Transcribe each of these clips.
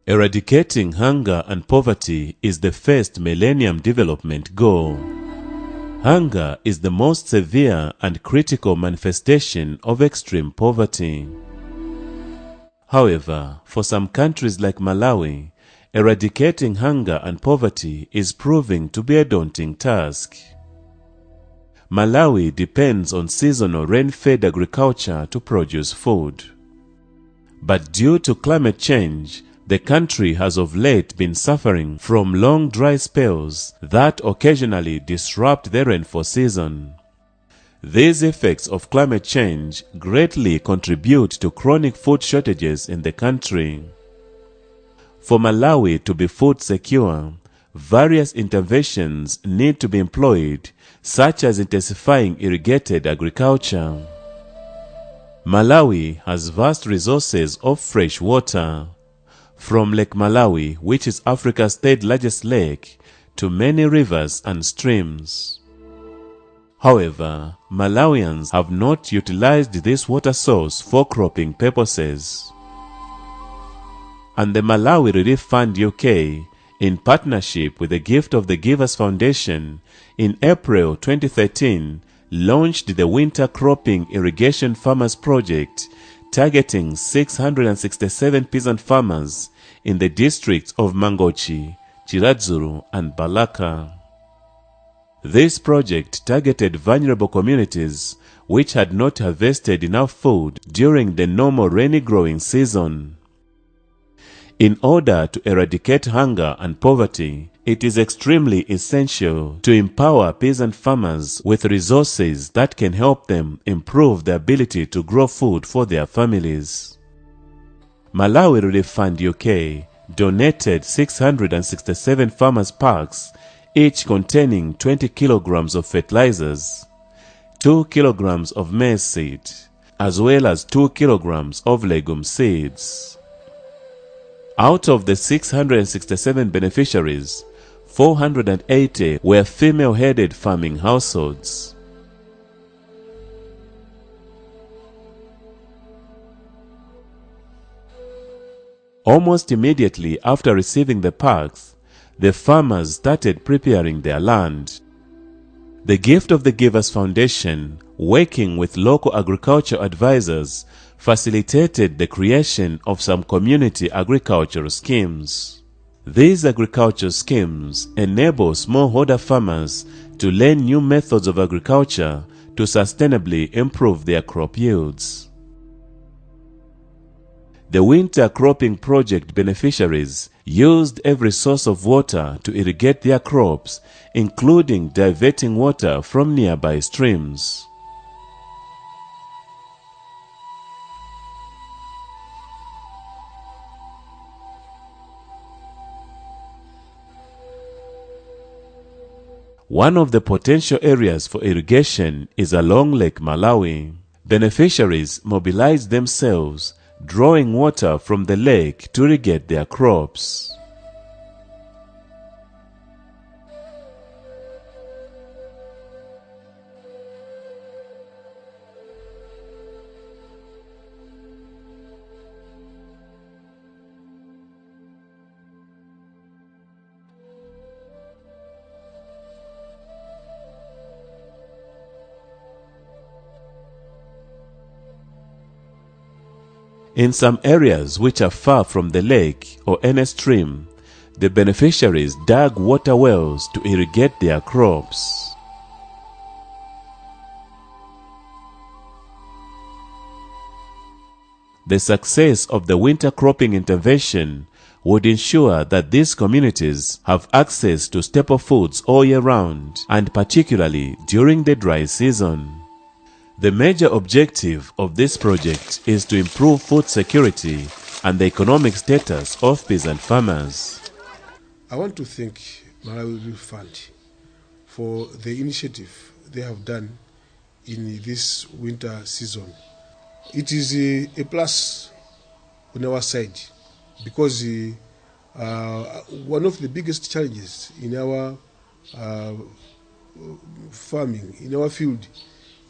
Eradicating hunger and poverty is the first Millennium Development Goal. Hunger is the most severe and critical manifestation of extreme poverty. However, for some countries like Malawi, eradicating hunger and poverty is proving to be a daunting task. Malawi depends on seasonal rain-fed agriculture to produce food. But due to climate change, the country has of late been suffering from long dry spells that occasionally disrupt the rainfall season. These effects of climate change greatly contribute to chronic food shortages in the country. For Malawi to be food secure, various interventions need to be employed, such as intensifying irrigated agriculture. Malawi has vast resources of fresh water, from Lake Malawi, which is Africa's third largest lake, to many rivers and streams. However, Malawians have not utilized this water source for cropping purposes. And the Malawi Relief Fund UK, in partnership with the Gift of the Givers Foundation, in April 2013, launched the Winter Cropping Irrigation Farmers Project, targeting 667 peasant farmers in the districts of Mangochi, Chiradzuru, and Balaka. This project targeted vulnerable communities which had not harvested enough food during the normal rainy growing season. In order to eradicate hunger and poverty, it is extremely essential to empower peasant farmers with resources that can help them improve the ability to grow food for their families. Malawi Relief Fund UK donated 667 farmers' packs, each containing 20 kilograms of fertilizers, 2 kilograms of maize seed, as well as 2 kilograms of legume seeds. Out of the 667 beneficiaries, 480 were female-headed farming households. Almost immediately after receiving the packs, the farmers started preparing their land. The Gift of the Givers Foundation, working with local agriculture advisors, facilitated the creation of some community agricultural schemes. These agricultural schemes enable smallholder farmers to learn new methods of agriculture to sustainably improve their crop yields. The Winter Cropping Project beneficiaries used every source of water to irrigate their crops, including diverting water from nearby streams. One of the potential areas for irrigation is along Lake Malawi. Beneficiaries mobilized themselves, drawing water from the lake to irrigate their crops. In some areas which are far from the lake or any stream, the beneficiaries dug water wells to irrigate their crops. The success of the winter cropping intervention would ensure that these communities have access to staple foods all year round, and particularly during the dry season. The major objective of this project is to improve food security and the economic status of peasant farmers. I want to thank Malawi Relief Fund for the initiative they have done in this winter season. It is a plus on our side because one of the biggest challenges in our farming, in our field,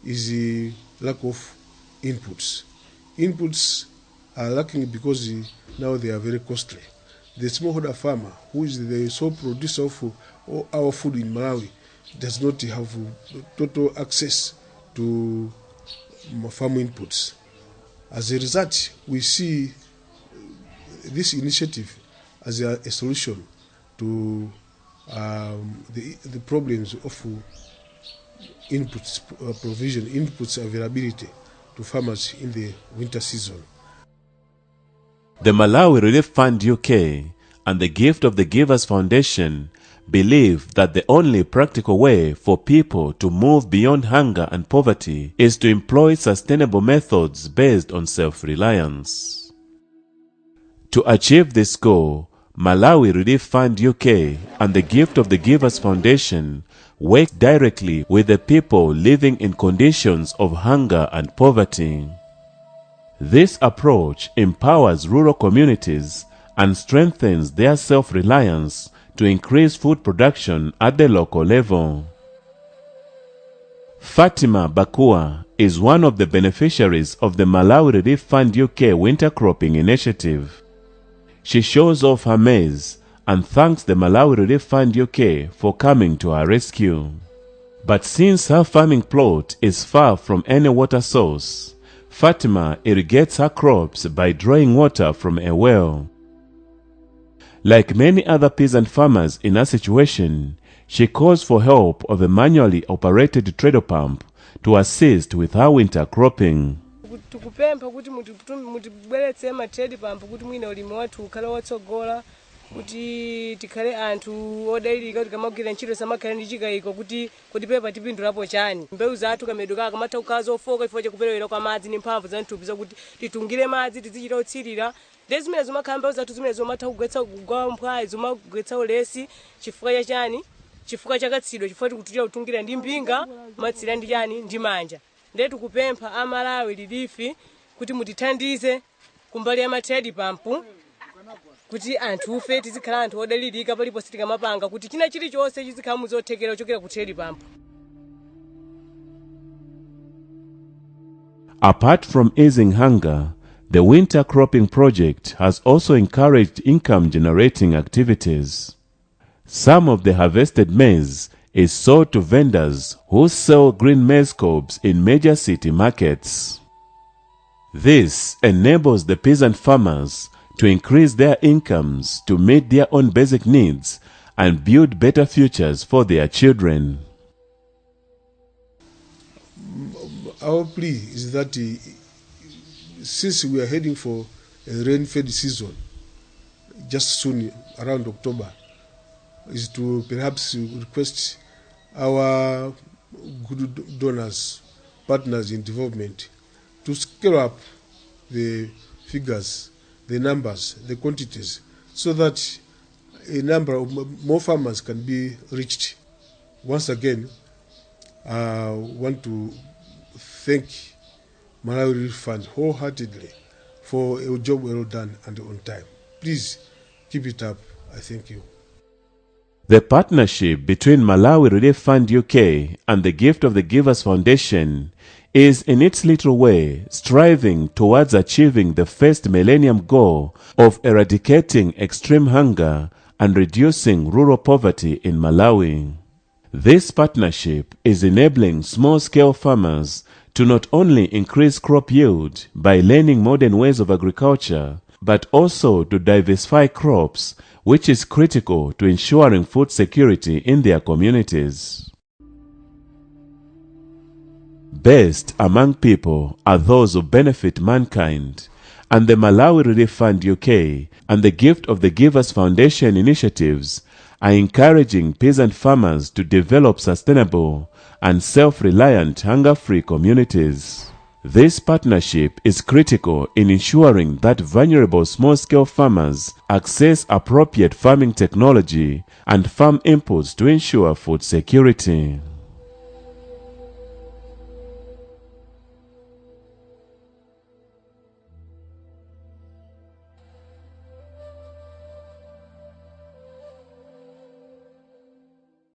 is the lack of inputs. Inputs are lacking because now they are very costly. the smallholder farmer, who is the sole producer of our food in Malawi, does not have total access to farm inputs. As a result, we see this initiative as a solution to the problems of inputs provision, inputs availability to farmers in the winter season. The Malawi Relief Fund UK and the Gift of the Givers Foundation believe that the only practical way for people to move beyond hunger and poverty is to employ sustainable methods based on self-reliance. To achieve this goal, Malawi Relief Fund UK and the Gift of the Givers Foundation work directly with the people living in conditions of hunger and poverty. This approach empowers rural communities and strengthens their self-reliance to increase food production at the local level. Fatima Bakua is one of the beneficiaries of the Malawi Relief Fund UK winter cropping initiative. She shows off her maize and thanks the Malawi Relief Fund UK for coming to her rescue. But since her farming plot is far from any water source, Fatima irrigates her crops by drawing water from a well. Like many other peasant farmers in her situation, she calls for help of a manually operated treadle pump to assist with her winter cropping. Tukupempa kuti mutibweretse matrade pampo kuti mwina ulimi wathu ukhala watsogola kuti tikhale anthu odalirika kuti kamagwira ntchito samakhale ndi chikayiko kuti pepa tipindulapo chani. Mbewu zathu kameduka kamatha kukhala zofoka chifukwa chakuperewera kwa madzi ndi mphamvu za mthupi zakuti titungire madzi tizichita utsirira. Ndi zimene zimakhala mbewu zathu zimene zimatha kugwetsa kugwa mphwayi zimagwetsa ulesi chifukwa cha chani, chifukwa chakatsidwa chifukwa tikutulira kutungira ndi mpinga matsira ndi chani ndi manja. Ndetu kupempha a Malawi Relief kuti mutithandize kumbali ya matrade pump kuti anthu ufe tizikhala anthu odalirika palipo sitikamapanga kuti china chilichonse chizikhala muzothekera kuchokera ku trade pump. Apart from easing hunger, the winter cropping project has also encouraged income-generating activities. Some of the harvested maize is sold to vendors who sell green maize cobs in major city markets. This enables the peasant farmers to increase their incomes to meet their own basic needs and build better futures for their children. Our plea is that since we are heading for a rain-fed season, just soon around October, is to perhaps request our good donors, partners in development, to scale up the figures, the numbers, the quantities, so that a number of more farmers can be reached. Once again, I want to thank Malawi Relief Fund wholeheartedly for a job well done and on time. Please keep it up. I thank you. The partnership between Malawi Relief Fund UK and the Gift of the Givers Foundation is in its little way striving towards achieving the first millennium goal of eradicating extreme hunger and reducing rural poverty in Malawi. This partnership is enabling small-scale farmers to not only increase crop yield by learning modern ways of agriculture, but also to diversify crops, which is critical to ensuring food security in their communities. Best among people are those who benefit mankind, and the Malawi Relief Fund UK and the Gift of the Givers Foundation initiatives are encouraging peasant farmers to develop sustainable and self-reliant hunger-free communities. This partnership is critical in ensuring that vulnerable small-scale farmers access appropriate farming technology and farm inputs to ensure food security.